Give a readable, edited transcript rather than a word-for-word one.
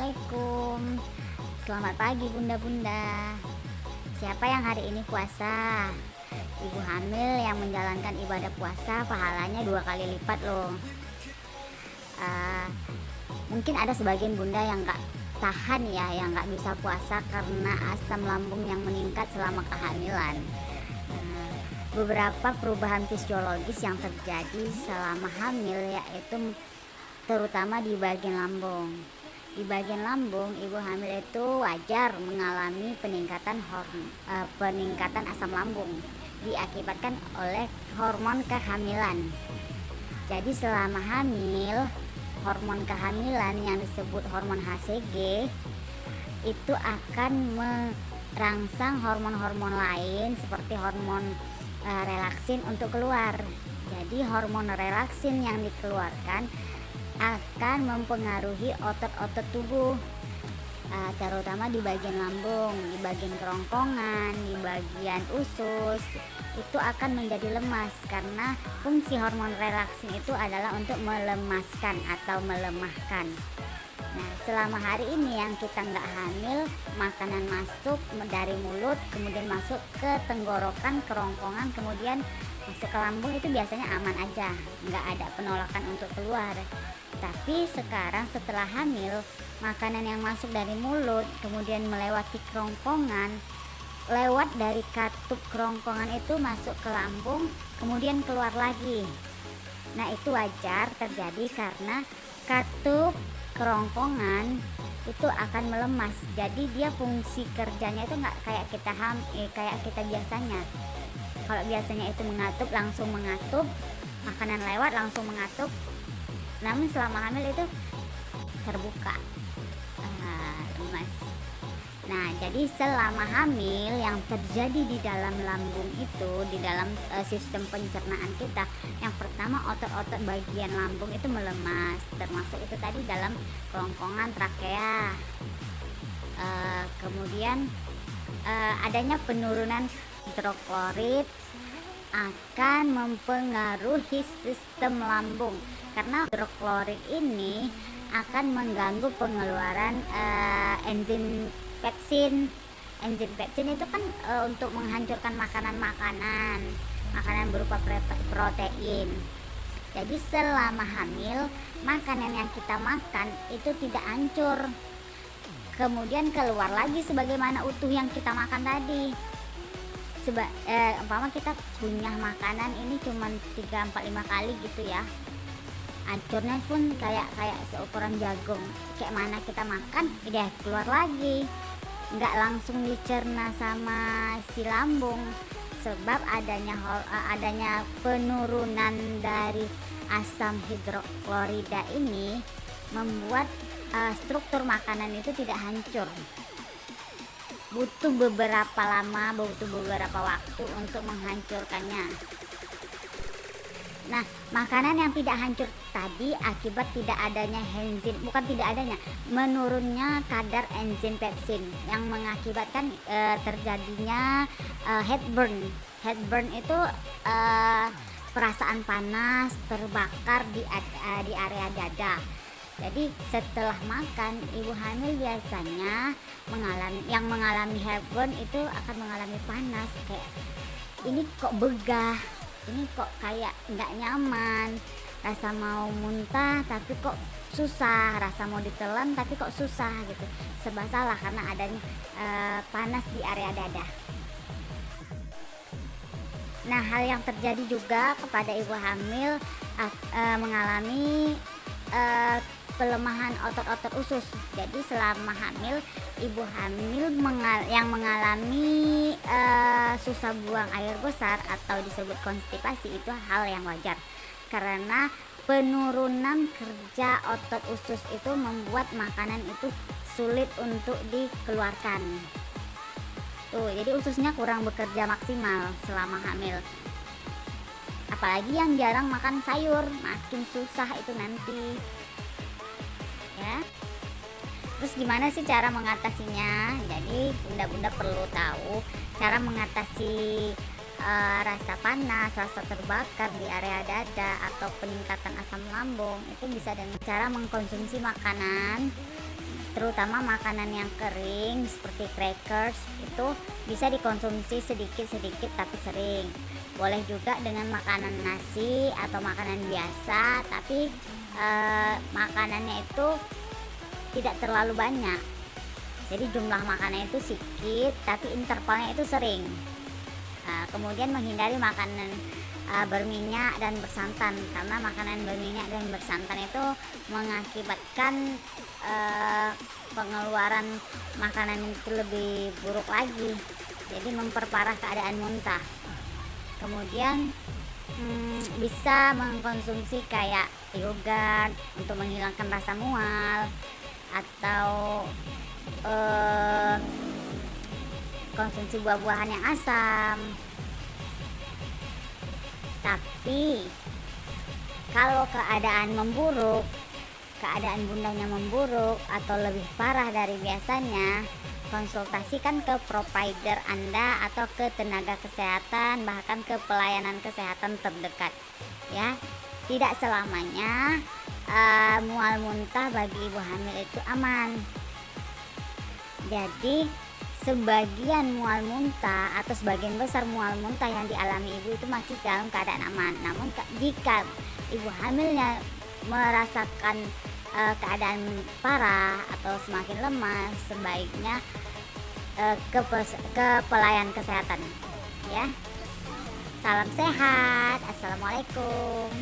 Assalamualaikum. Selamat pagi bunda-bunda. Siapa yang hari ini puasa? Ibu hamil yang menjalankan ibadah puasa pahalanya 2 kali lipat loh. Mungkin ada sebagian bunda yang gak tahan ya, yang gak bisa puasa karena asam lambung yang meningkat selama kehamilan. Beberapa perubahan fisiologis yang terjadi selama hamil yaitu terutama di bagian lambung. Di bagian lambung, ibu hamil itu wajar mengalami peningkatan asam lambung diakibatkan oleh hormon kehamilan. Jadi selama hamil, hormon kehamilan yang disebut hormon HCG itu akan merangsang hormon-hormon lain seperti hormon relaksin untuk keluar. Jadi hormon relaksin yang dikeluarkan akan mempengaruhi otot-otot tubuh, terutama di bagian lambung, di bagian kerongkongan, di bagian usus itu akan menjadi lemas karena fungsi hormon relaksin itu adalah untuk melemaskan atau melemahkan. Nah, selama hari ini yang kita nggak hamil, makanan masuk dari mulut, kemudian masuk ke tenggorokan, kerongkongan, kemudian masuk ke lambung itu biasanya aman aja, nggak ada penolakan untuk keluar. Tapi sekarang setelah hamil, makanan yang masuk dari mulut, kemudian melewati kerongkongan, lewat dari katup kerongkongan itu masuk ke lambung, kemudian keluar lagi. Nah, itu wajar terjadi karena katup kerongkongan itu akan melemas. Jadi dia fungsi kerjanya itu nggak kayak kayak kita biasanya. Kalau biasanya itu mengatup, langsung mengatup, makanan lewat langsung mengatup. Namun selama hamil itu terbuka, lemas. Nah, jadi selama hamil yang terjadi di dalam lambung itu, di dalam sistem pencernaan kita, yang pertama otot-otot bagian lambung itu melemas, termasuk itu tadi dalam kerongkongan, trakea. Kemudian adanya penurunan hidroklorid akan mempengaruhi sistem lambung karena hidroklorid ini akan mengganggu pengeluaran enzim pepsin. Enzim pepsin itu kan untuk menghancurkan makanan berupa protein. Jadi selama hamil, makanan yang kita makan itu tidak hancur, kemudian keluar lagi sebagaimana utuh yang kita makan tadi. Umpama kita punya makanan ini cuma 3-4-5 kali gitu ya, hancurnya pun kayak seukuran jagung. Kayak mana kita makan, udah keluar lagi, nggak langsung dicerna sama si lambung, sebab adanya penurunan dari asam hidroklorida ini membuat struktur makanan itu tidak hancur. Butuh beberapa waktu untuk menghancurkannya. Nah, makanan yang tidak hancur tadi akibat menurunnya kadar enzim pepsin yang mengakibatkan terjadinya heartburn. Heartburn itu perasaan panas, terbakar di area dada. Jadi setelah makan, ibu hamil biasanya mengalami heartburn itu akan mengalami panas, kayak ini kok begah, ini kok kayak nggak nyaman, rasa mau muntah tapi kok susah, rasa mau ditelan tapi kok susah gitu, serba salah karena adanya panas di area dada. Nah, hal yang terjadi juga kepada ibu hamil mengalami pelemahan otot-otot usus. Jadi selama hamil, ibu hamil yang mengalami susah buang air besar atau disebut konstipasi itu hal yang wajar karena penurunan kerja otot usus itu membuat makanan itu sulit untuk dikeluarkan. Jadi ususnya kurang bekerja maksimal selama hamil. Apalagi yang jarang makan sayur, makin susah itu nanti. Ya. Terus gimana sih cara mengatasinya? Jadi bunda-bunda perlu tahu cara mengatasi rasa panas, rasa terbakar di area dada atau peningkatan asam lambung itu bisa dengan cara mengkonsumsi makanan terutama makanan yang kering seperti crackers itu bisa dikonsumsi sedikit-sedikit tapi sering. Boleh juga dengan makanan nasi atau makanan biasa, tapi makanannya itu tidak terlalu banyak. Jadi jumlah makanannya itu sedikit tapi intervalnya itu sering. Kemudian menghindari makanan berminyak dan bersantan, karena makanan berminyak dan bersantan itu mengakibatkan pengeluaran makanan itu lebih buruk lagi, jadi memperparah keadaan muntah. Kemudian bisa mengkonsumsi kayak yogurt untuk menghilangkan rasa mual, atau konsumsi buah-buahan yang asam. Tapi kalau keadaan bundanya memburuk atau lebih parah dari biasanya, konsultasikan ke provider Anda atau ke tenaga kesehatan, bahkan ke pelayanan kesehatan terdekat ya. Tidak selamanya mual muntah bagi ibu hamil itu aman. Jadi sebagian mual muntah atau sebagian besar mual muntah yang dialami ibu itu masih dalam keadaan aman. Namun jika ibu hamilnya merasakan keadaan parah atau semakin lemah, sebaiknya ke pelayan kesehatan ya. Salam sehat, assalamualaikum.